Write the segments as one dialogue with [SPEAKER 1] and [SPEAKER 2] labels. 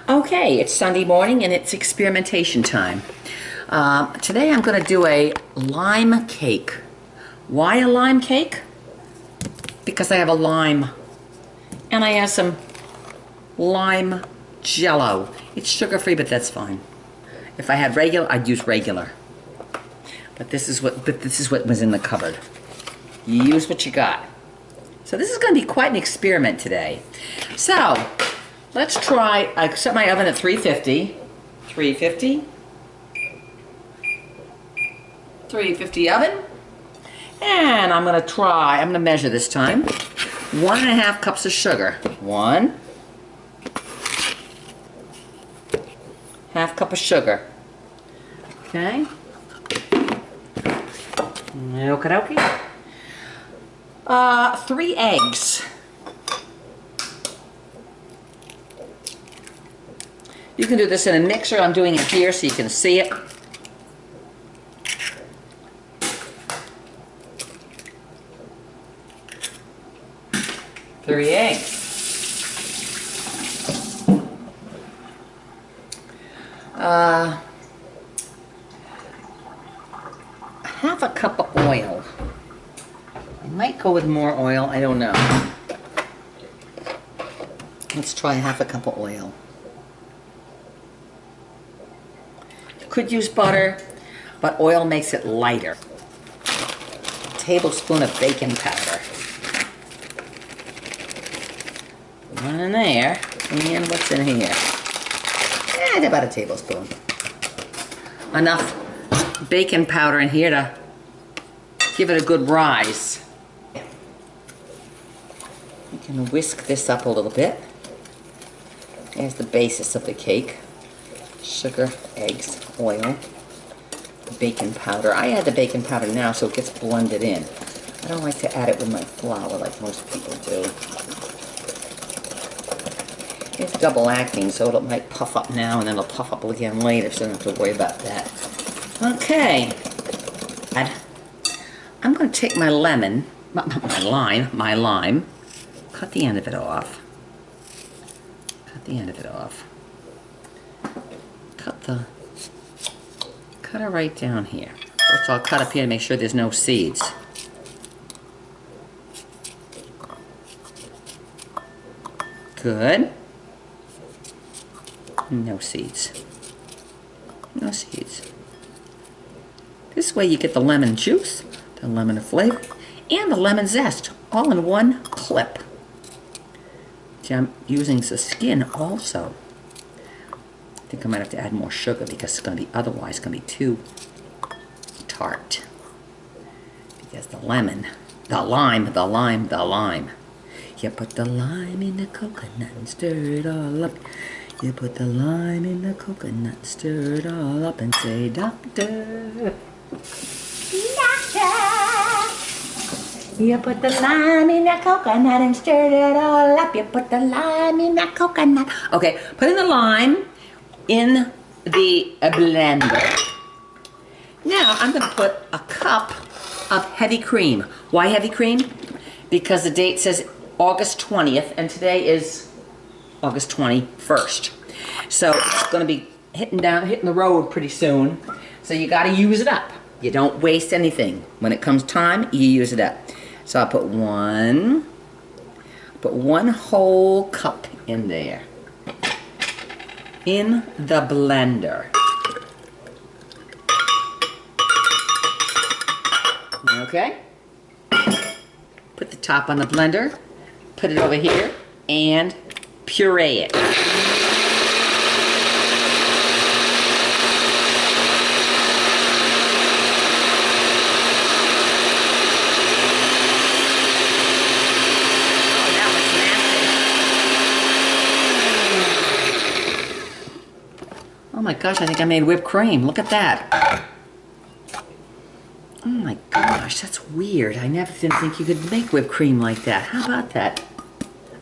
[SPEAKER 1] Okay, it's Sunday morning and it's experimentation time. Today I'm going to do a lime cake. Why a lime cake? Because I have a lime and I have some lime Jello. It's sugar-free, but that's fine. If I had regular, I'd use regular. But this is what was in the cupboard. You use what you got. So this is going to be quite an experiment today. So let's try. I set my oven at 350. 350 oven. And I'm going to measure this time. 1.5 cups of sugar. 1. Half cup of sugar. Okay. Okie dokie. 3 eggs. You can do this in a mixer. I'm doing it here so you can see it. Three eggs. Half a cup of oil. I might go with more oil, I don't know. Let's try half a cup of oil. You could use butter, but oil makes it lighter. A tablespoon of baking powder. One in there, and what's in here? And about a tablespoon. Enough baking powder in here to give it a good rise. You can whisk this up a little bit. There's the basis of the cake. Sugar, eggs, oil, baking powder. I add the baking powder now so it gets blended in. I don't like to add it with my flour like most people do. It's double acting, so it might puff up now and then it'll puff up again later, so I don't have to worry about that. Okay. I'm going to take my lemon, my lime, cut the end of it off. Cut the end of it off. Cut it right down here. First I'll cut up here to make sure there's no seeds. Good. No seeds. No seeds. This way you get the lemon juice, the lemon flavor, and the lemon zest all in one clip. See, I'm using the skin also. I think I might have to add more sugar because it's going to be otherwise going to be too tart. Because the lime. You put the lime in the coconut and stir it all up. You put the lime in the coconut, stir it all up and say, Doctor, Doctor. You put the lime in the coconut and stir it all up. You put the lime in the coconut. Okay, putting the lime in the blender. Now I'm going to put a cup of heavy cream. Why heavy cream? Because the date says August 20th and today is August 21st. So it's going to be hitting the road pretty soon. So you got to use it up. You don't waste anything. When it comes time, you use it up. So I'll put one whole cup in there. In the blender. Okay? Put the top on the blender. Put it over here and puree it. Oh my gosh, I think I made whipped cream. Look at that. Oh my gosh, that's weird. I never didn't think you could make whipped cream like that. How about that?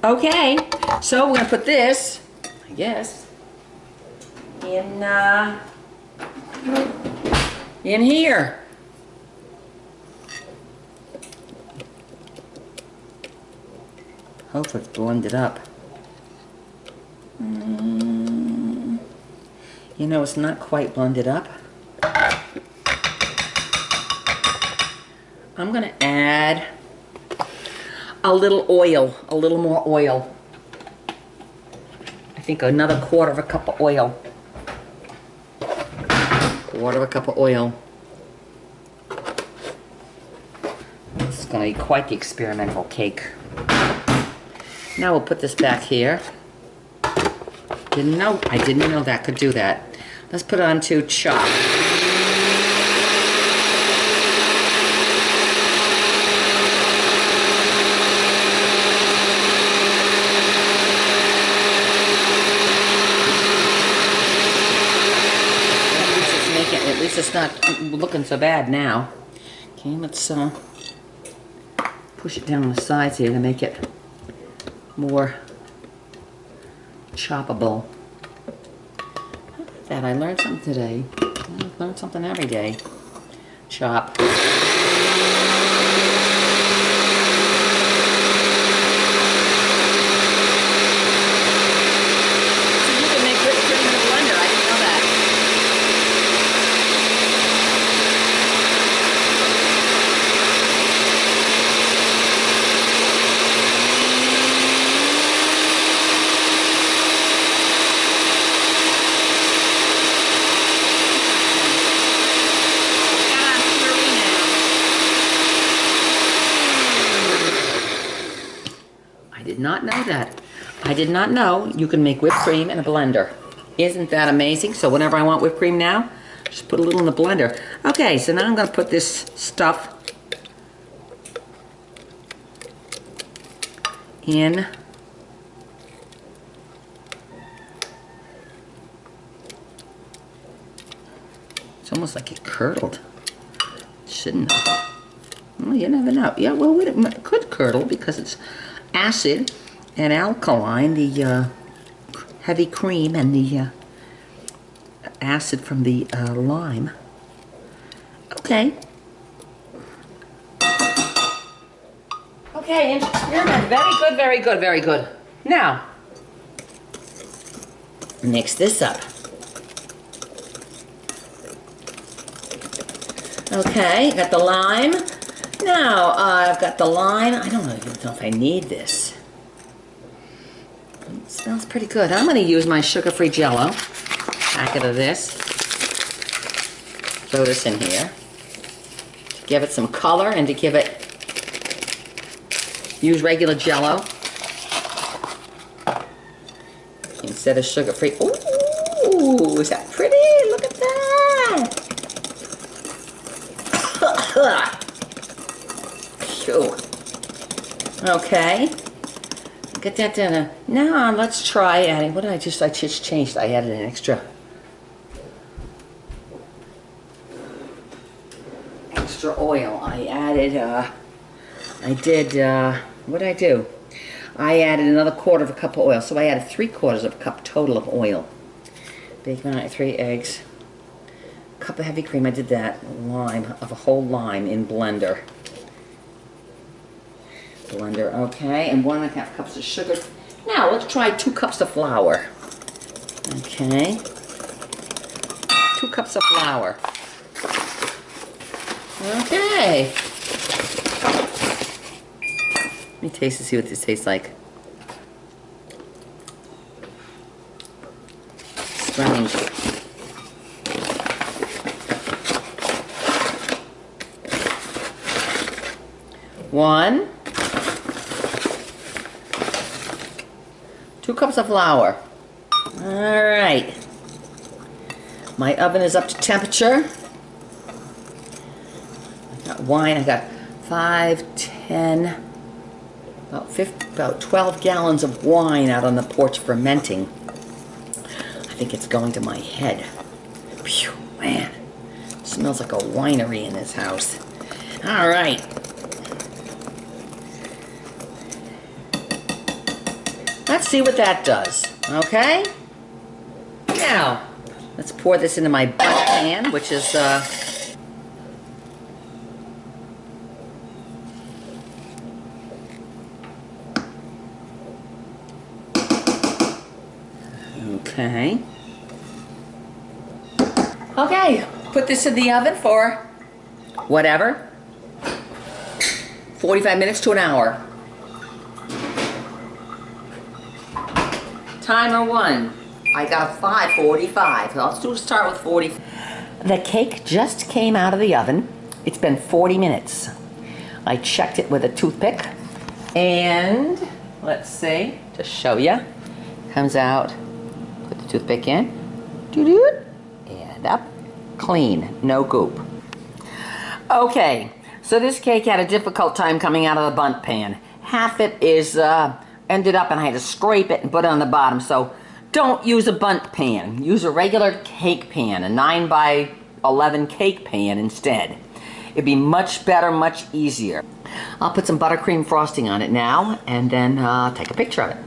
[SPEAKER 1] Okay, so we're gonna put this, I guess, in here. Hopefully it's blended up. You know, it's not quite blended up. I'm gonna add a little oil, a little more oil. I think another quarter of a cup of oil. Quarter of a cup of oil. This is gonna be quite the experimental cake. Now we'll put this back here. I didn't know that could do that. Let's put it on to chop. At least it's not looking so bad now. Okay, let's push it down the sides here to make it more choppable. Look at that, I learned something today. I learn something every day. Chop. Did not know that. I did not know you can make whipped cream in a blender. Isn't that amazing? So whenever I want whipped cream now, just put a little in the blender. Okay, so now I'm going to put this stuff in. It's almost like it curdled. Shouldn't have. Well, you never know. Yeah, well, it could curdle because it's acid and alkaline, the heavy cream and the acid from the lime. Okay. Okay, experiment. Very good, very good, very good. Now, mix this up. Okay, got the lime. Now, I've got the lime. I don't even know if I need this. It smells pretty good. I'm going to use my sugar-free Jell-O. Packet of this. Throw this in here. To give it some color and to give it... Use regular Jell-O. Instead of sugar-free. Ooh, is that pretty? Look at that. Okay, get that down. Now let's try adding. What did I just changed? I added an extra oil. I added. What did I do? I added another quarter of a cup of oil, so I added 3/4 of a cup total of oil. Bacon, 3 eggs, cup of heavy cream. I did that. Lime, of a whole lime in blender. Okay, and 1.5 cups of sugar. Now let's try 2 cups of flour. Okay, 2 cups of flour. Okay. Let me taste to see what this tastes like. Strange. One. 2 cups of flour. All right. My oven is up to temperature. I got wine. I got 5, 10, about 12 gallons of wine out on the porch fermenting. I think it's going to my head. Phew, man. It smells like a winery in this house. All right. Let's see what that does, okay? Now, let's pour this into my butter pan, which is, okay. Okay, put this in the oven for whatever, 45 minutes to an hour. Timer 1. I got a 5:45. Let's start with 40. The cake just came out of the oven. It's been 40 minutes. I checked it with a toothpick, and let's see, to show you, comes out, put the toothpick in, and up, clean, no goop. Okay, so this cake had a difficult time coming out of the bundt pan. Half it is ended up, and I had to scrape it and put it on the bottom. So don't use a bundt pan. Use a regular cake pan, a 9 by 11 cake pan instead. It'd be much better, much easier. I'll put some buttercream frosting on it now, and then take a picture of it.